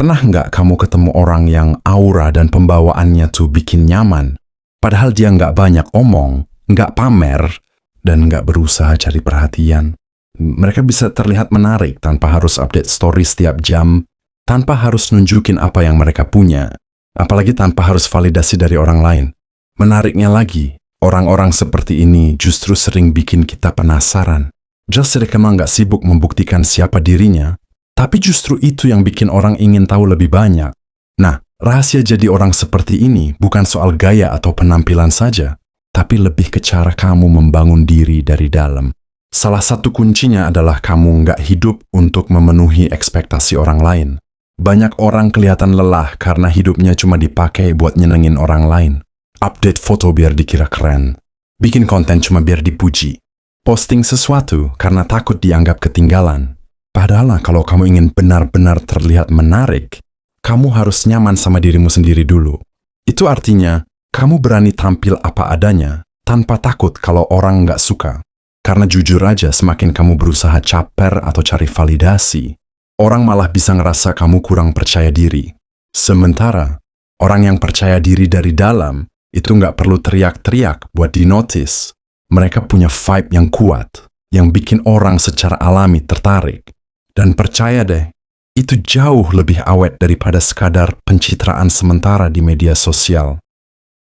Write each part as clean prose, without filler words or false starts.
Pernah nggak kamu ketemu orang yang aura dan pembawaannya tuh bikin nyaman? Padahal dia nggak banyak omong, nggak pamer, dan nggak berusaha cari perhatian. Mereka bisa terlihat menarik tanpa harus update story setiap jam, tanpa harus nunjukin apa yang mereka punya, apalagi tanpa harus validasi dari orang lain. Menariknya lagi, orang-orang seperti ini justru sering bikin kita penasaran. Jelas mereka memang nggak sibuk membuktikan siapa dirinya, tapi justru itu yang bikin orang ingin tahu lebih banyak. Nah, rahasia jadi orang seperti ini bukan soal gaya atau penampilan saja, tapi lebih ke cara kamu membangun diri dari dalam. Salah satu kuncinya adalah kamu nggak hidup untuk memenuhi ekspektasi orang lain. Banyak orang kelihatan lelah karena hidupnya cuma dipakai buat nyenengin orang lain. Update foto biar dikira keren. Bikin konten cuma biar dipuji. Posting sesuatu karena takut dianggap ketinggalan. Padahal kalau kamu ingin benar-benar terlihat menarik, kamu harus nyaman sama dirimu sendiri dulu. Itu artinya, kamu berani tampil apa adanya, tanpa takut kalau orang nggak suka. Karena jujur aja, semakin kamu berusaha caper atau cari validasi, orang malah bisa ngerasa kamu kurang percaya diri. Sementara, orang yang percaya diri dari dalam, itu nggak perlu teriak-teriak buat di-notice. Mereka punya vibe yang kuat, yang bikin orang secara alami tertarik. Dan percaya deh, itu jauh lebih awet daripada sekadar pencitraan sementara di media sosial.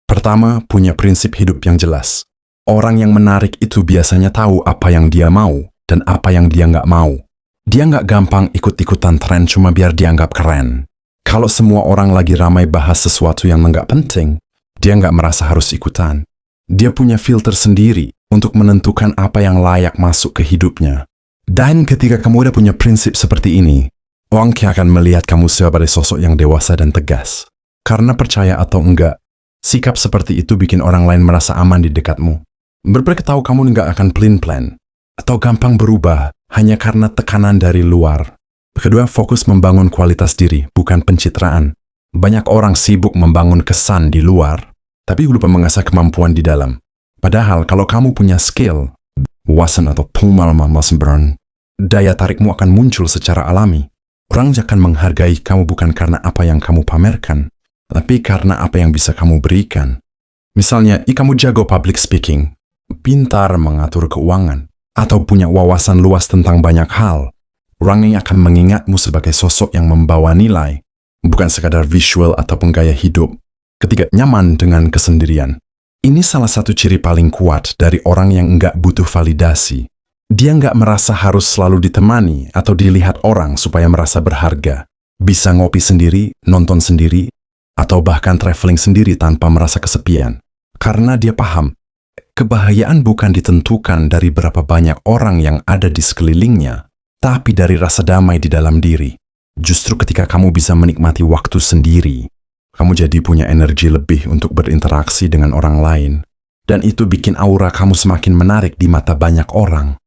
Pertama, punya prinsip hidup yang jelas. Orang yang menarik itu biasanya tahu apa yang dia mau dan apa yang dia nggak mau. Dia nggak gampang ikut-ikutan tren cuma biar dianggap keren. Kalau semua orang lagi ramai bahas sesuatu yang nggak penting, dia nggak merasa harus ikutan. Dia punya filter sendiri untuk menentukan apa yang layak masuk ke hidupnya. Dan ketika kamu udah punya prinsip seperti ini, orang akan melihat kamu sebagai sosok yang dewasa dan tegas. Karena percaya atau enggak, sikap seperti itu bikin orang lain merasa aman di dekatmu. Mereka tahu kamu nggak akan plan atau gampang berubah hanya karena tekanan dari luar. Kedua, fokus membangun kualitas diri, bukan pencitraan. Banyak orang sibuk membangun kesan di luar, tapi lupa mengasah kemampuan di dalam. Padahal kalau kamu punya skill, wawasan atau pengalaman, daya tarikmu akan muncul secara alami. Orang akan menghargai kamu bukan karena apa yang kamu pamerkan, tapi karena apa yang bisa kamu berikan. Misalnya, kamu jago public speaking, pintar mengatur keuangan, atau punya wawasan luas tentang banyak hal. Orang yang akan mengingatmu sebagai sosok yang membawa nilai, bukan sekadar visual ataupun gaya hidup. Ketiga, nyaman dengan kesendirian. Ini salah satu ciri paling kuat dari orang yang nggak butuh validasi. Dia nggak merasa harus selalu ditemani atau dilihat orang supaya merasa berharga. Bisa ngopi sendiri, nonton sendiri, atau bahkan traveling sendiri tanpa merasa kesepian. Karena dia paham, kebahagiaan bukan ditentukan dari berapa banyak orang yang ada di sekelilingnya, tapi dari rasa damai di dalam diri. Justru ketika kamu bisa menikmati waktu sendiri, kamu jadi punya energi lebih untuk berinteraksi dengan orang lain. Dan itu bikin aura kamu semakin menarik di mata banyak orang.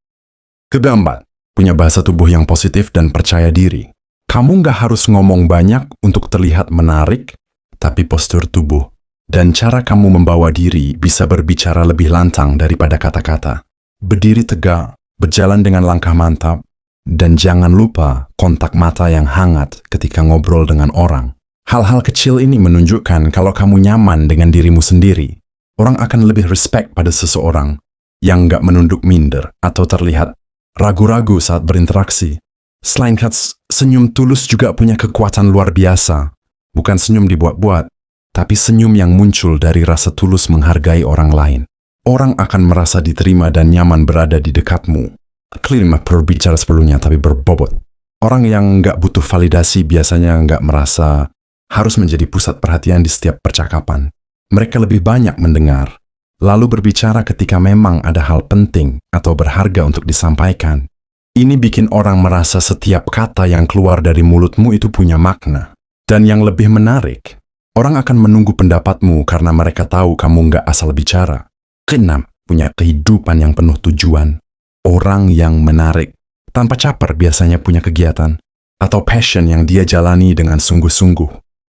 Keempat, punya bahasa tubuh yang positif dan percaya diri. Kamu nggak harus ngomong banyak untuk terlihat menarik, tapi postur tubuh dan cara kamu membawa diri bisa berbicara lebih lantang daripada kata-kata. Berdiri tegak, berjalan dengan langkah mantap, dan jangan lupa kontak mata yang hangat ketika ngobrol dengan orang. Hal-hal kecil ini menunjukkan kalau kamu nyaman dengan dirimu sendiri. Orang akan lebih respect pada seseorang yang nggak menunduk minder atau terlihat ragu-ragu saat berinteraksi. Selain senyum tulus juga punya kekuatan luar biasa. Bukan senyum dibuat-buat, tapi senyum yang muncul dari rasa tulus menghargai orang lain. Orang akan merasa diterima dan nyaman berada di dekatmu. Kelima, berbicara sebelumnya tapi berbobot. Orang yang nggak butuh validasi biasanya nggak merasa harus menjadi pusat perhatian di setiap percakapan. Mereka lebih banyak mendengar, lalu berbicara ketika memang ada hal penting atau berharga untuk disampaikan. Ini bikin orang merasa setiap kata yang keluar dari mulutmu itu punya makna. Dan yang lebih menarik, orang akan menunggu pendapatmu karena mereka tahu kamu nggak asal bicara. Keenam, punya kehidupan yang penuh tujuan. Orang yang menarik, tanpa caper biasanya punya kegiatan atau passion yang dia jalani dengan sungguh-sungguh.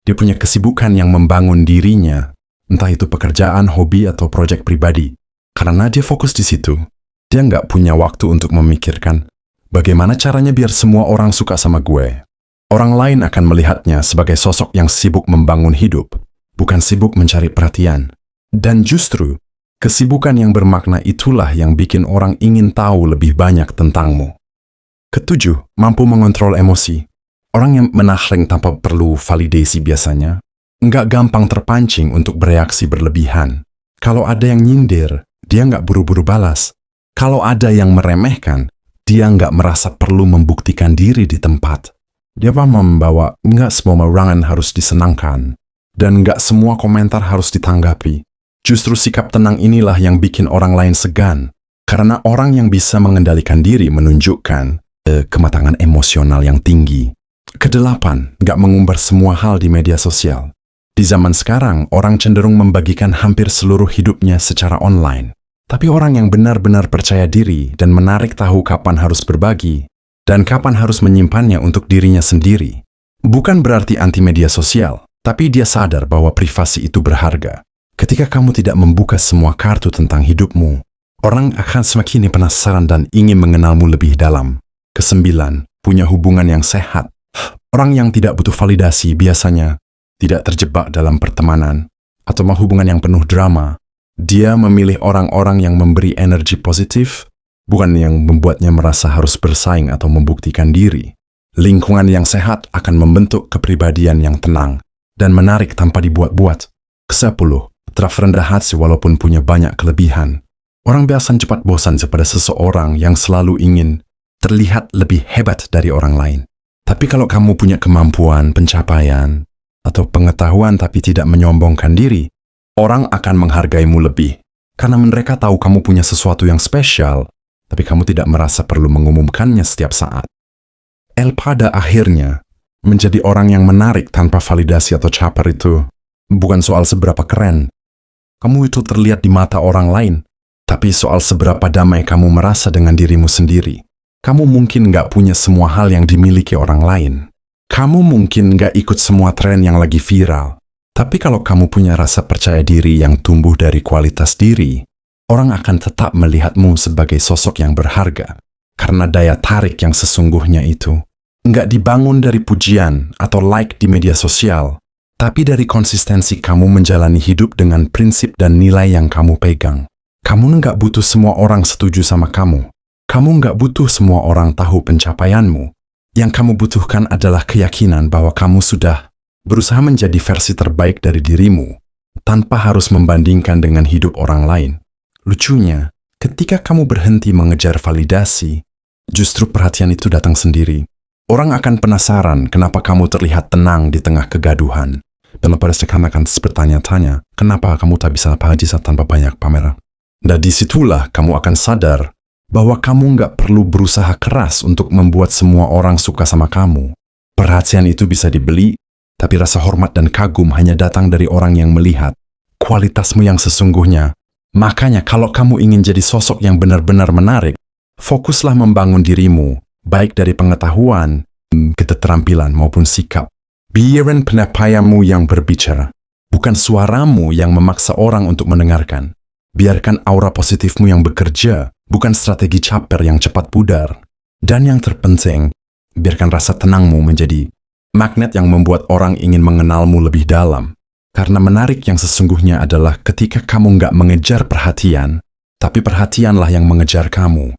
Dia punya kesibukan yang membangun dirinya, entah itu pekerjaan, hobi, atau proyek pribadi. Karena dia fokus di situ, dia nggak punya waktu untuk memikirkan bagaimana caranya biar semua orang suka sama gue. Orang lain akan melihatnya sebagai sosok yang sibuk membangun hidup, bukan sibuk mencari perhatian. Dan justru, kesibukan yang bermakna itulah yang bikin orang ingin tahu lebih banyak tentangmu. Ketujuh, mampu mengontrol emosi. Orang yang menahleng tanpa perlu validasi biasanya nggak gampang terpancing untuk bereaksi berlebihan. Kalau ada yang nyindir, dia nggak buru-buru balas. Kalau ada yang meremehkan, dia nggak merasa perlu membuktikan diri di tempat. Dia paham bahwa nggak semua marangan harus disenangkan, dan nggak semua komentar harus ditanggapi. Justru sikap tenang inilah yang bikin orang lain segan, karena orang yang bisa mengendalikan diri menunjukkan kematangan emosional yang tinggi. Kedelapan, nggak mengumbar semua hal di media sosial. Di zaman sekarang, orang cenderung membagikan hampir seluruh hidupnya secara online. Tapi orang yang benar-benar percaya diri dan menarik tahu kapan harus berbagi, dan kapan harus menyimpannya untuk dirinya sendiri. Bukan berarti anti media sosial, tapi dia sadar bahwa privasi itu berharga. Ketika kamu tidak membuka semua kartu tentang hidupmu, orang akan semakin penasaran dan ingin mengenalmu lebih dalam. Kesembilan, punya hubungan yang sehat. Orang yang tidak butuh validasi biasanya tidak terjebak dalam pertemanan atau hubungan yang penuh drama. Dia memilih orang-orang yang memberi energi positif, bukan yang membuatnya merasa harus bersaing atau membuktikan diri. Lingkungan yang sehat akan membentuk kepribadian yang tenang dan menarik tanpa dibuat-buat. Kesepuluh, taraf rendah hati walaupun punya banyak kelebihan. Orang biasa cepat bosan kepada seseorang yang selalu ingin terlihat lebih hebat dari orang lain. Tapi kalau kamu punya kemampuan, pencapaian, atau pengetahuan tapi tidak menyombongkan diri, orang akan menghargaimu lebih. Karena mereka tahu kamu punya sesuatu yang spesial, tapi kamu tidak merasa perlu mengumumkannya setiap saat. Pada akhirnya, menjadi orang yang menarik tanpa validasi atau caper itu bukan soal seberapa keren kamu itu terlihat di mata orang lain, tapi soal seberapa damai kamu merasa dengan dirimu sendiri. Kamu mungkin nggak punya semua hal yang dimiliki orang lain. Kamu mungkin nggak ikut semua tren yang lagi viral. Tapi kalau kamu punya rasa percaya diri yang tumbuh dari kualitas diri, orang akan tetap melihatmu sebagai sosok yang berharga. Karena daya tarik yang sesungguhnya itu nggak dibangun dari pujian atau like di media sosial, tapi dari konsistensi kamu menjalani hidup dengan prinsip dan nilai yang kamu pegang. Kamu nggak butuh semua orang setuju sama kamu. Kamu nggak butuh semua orang tahu pencapaianmu. Yang kamu butuhkan adalah keyakinan bahwa kamu sudah berusaha menjadi versi terbaik dari dirimu, tanpa harus membandingkan dengan hidup orang lain. Lucunya, ketika kamu berhenti mengejar validasi, justru perhatian itu datang sendiri. Orang akan penasaran kenapa kamu terlihat tenang di tengah kegaduhan. Dan pada sekarang akan bertanya-tanya, kenapa kamu tak bisa bahagia tanpa banyak pameran? Dan disitulah kamu akan sadar bahwa kamu nggak perlu berusaha keras untuk membuat semua orang suka sama kamu. Perhatian itu bisa dibeli, tapi rasa hormat dan kagum hanya datang dari orang yang melihat kualitasmu yang sesungguhnya. Makanya kalau kamu ingin jadi sosok yang benar-benar menarik, fokuslah membangun dirimu, baik dari pengetahuan, keterampilan maupun sikap. Biarkan penyampaianmu yang berbicara, bukan suaramu yang memaksa orang untuk mendengarkan. Biarkan aura positifmu yang bekerja, bukan strategi caper yang cepat pudar. Dan yang terpenting, biarkan rasa tenangmu menjadi magnet yang membuat orang ingin mengenalmu lebih dalam. Karena menarik yang sesungguhnya adalah ketika kamu nggak mengejar perhatian, tapi perhatianlah yang mengejar kamu.